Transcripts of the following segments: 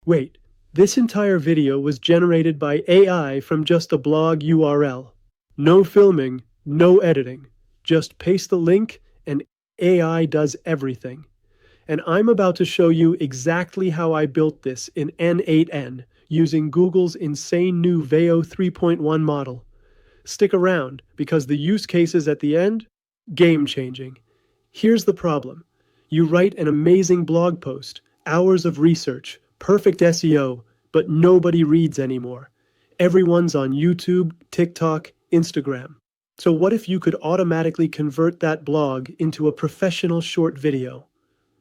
Wait, this entire video was generated by AI from just a blog URL. No filming, no editing. Just paste the link and AI does everything. And I'm about to show you exactly how I built this in n8n using Google's insane new Veo 3.1 model. Stick around because the use cases at the end, game-changing. Here's the problem. You write an amazing blog post, hours of research, perfect SEO, but nobody reads anymore. Everyone's on YouTube, TikTok, Instagram. So what if you could automatically convert that blog into a professional short video?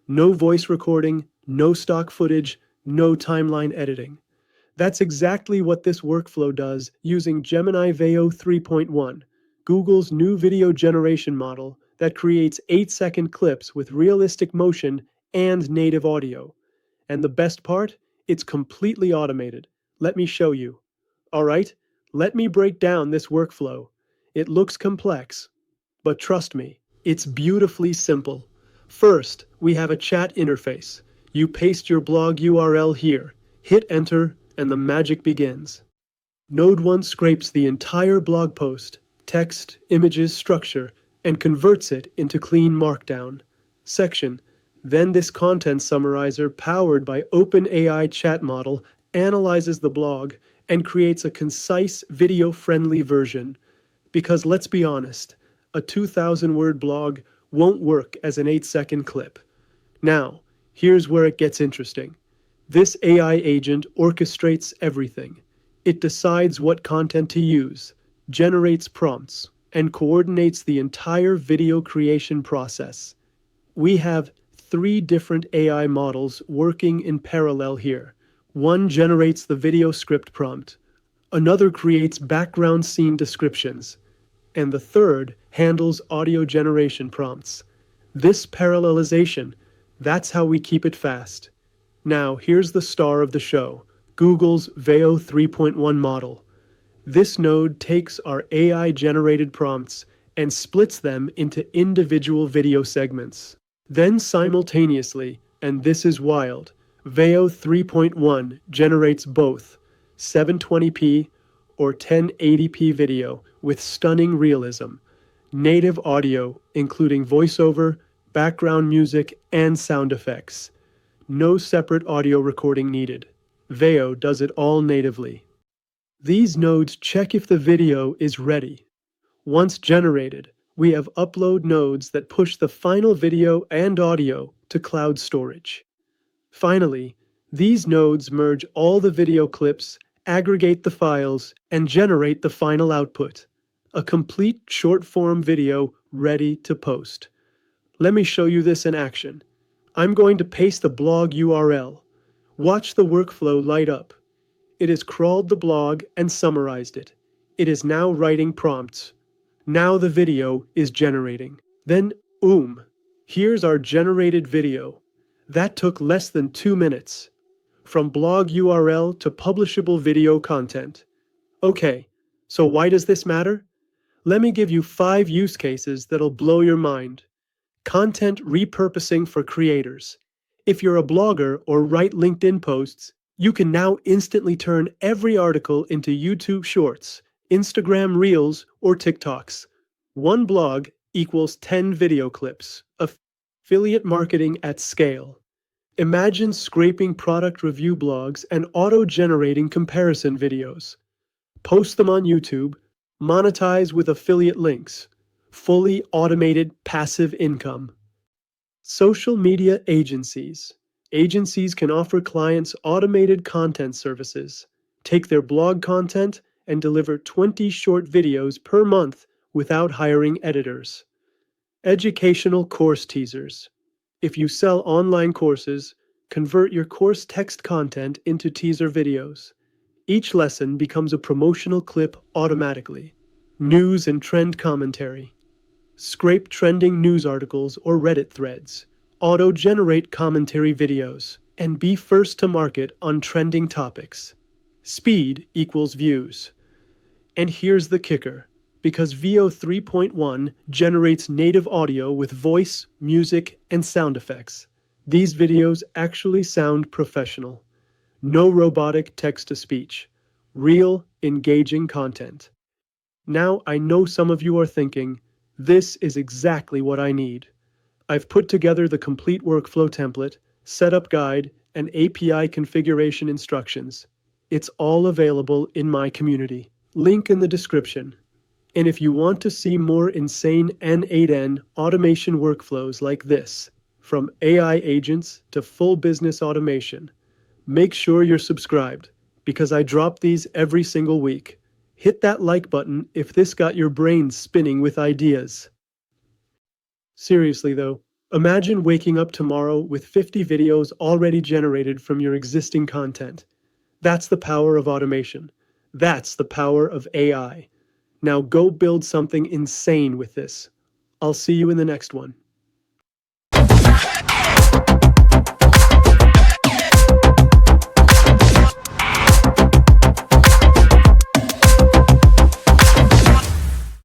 No voice recording, no stock footage, no timeline editing. That's exactly what this workflow does using Gemini Veo 3.1, Google's new video generation model that creates 8-second clips with realistic motion and native audio. And the best part? It's completely automated. Let me show you. Alright, let me break down this workflow. It looks complex, but trust me, it's beautifully simple. First, we have a chat interface. You paste your blog URL here, hit enter, and the magic begins. Node 1 scrapes the entire blog post, text, images, structure, and converts it into clean markdown. Section. Then this content summarizer powered by OpenAI chat model analyzes the blog and creates a concise video-friendly version. Because let's be honest, a 2,000-word blog won't work as an 8-second clip. Now, here's where it gets interesting. This AI agent orchestrates everything. It decides what content to use, generates prompts, and coordinates the entire video creation process. We have 3 different AI models working in parallel here. One generates the video script prompt, another creates background scene descriptions, and the third handles audio generation prompts. This parallelization, that's how we keep it fast. Now, here's the star of the show, Google's Veo 3.1 model. This node takes our AI-generated prompts and splits them into individual video segments. Then simultaneously, and this is wild, Veo 3.1 generates both 720p or 1080p video with stunning realism, native audio including voiceover, background music, and sound effects. No separate audio recording needed. Veo does it all natively. These nodes check if the video is ready. Once generated, we have upload nodes that push the final video and audio to cloud storage. Finally, these nodes merge all the video clips, aggregate the files, and generate the final output. A complete short-form video ready to post. Let me show you this in action. I'm going to paste the blog URL. Watch the workflow light up. It has crawled the blog and summarized it. It is now writing prompts. Now the video is generating. Then, here's our generated video. That took less than 2 minutes. From blog URL to publishable video content. Okay, so why does this matter? Let me give you 5 use cases that'll blow your mind. Content repurposing for creators. If you're a blogger or write LinkedIn posts, you can now instantly turn every article into YouTube Shorts, Instagram Reels, or TikToks. One blog equals 10 video clips. Affiliate marketing at scale. Imagine scraping product review blogs and auto-generating comparison videos. Post them on YouTube, monetize with affiliate links. Fully automated passive income. Social media agencies. Agencies can offer clients automated content services. Take their blog content and deliver 20 short videos per month without hiring editors. Educational course teasers. If you sell online courses, convert your course text content into teaser videos. Each lesson becomes a promotional clip automatically. News and trend commentary. Scrape trending news articles or Reddit threads. Auto-generate commentary videos. And be first to market on trending topics. Speed equals views. And here's the kicker. Because Veo 3.1 generates native audio with voice, music, and sound effects, these videos actually sound professional. No robotic text-to-speech. Real, engaging content. Now I know some of you are thinking, this is exactly what I need. I've put together the complete workflow template, setup guide, and API configuration instructions. It's all available in my community. Link in the description. And if you want to see more insane n8n automation workflows like this, from AI agents to full business automation, make sure you're subscribed, because I drop these every single week. Hit that like button if this got your brain spinning with ideas. Seriously though, imagine waking up tomorrow with 50 videos already generated from your existing content. That's the power of automation. That's the power of AI. Now go build something insane with this. I'll see you in the next one.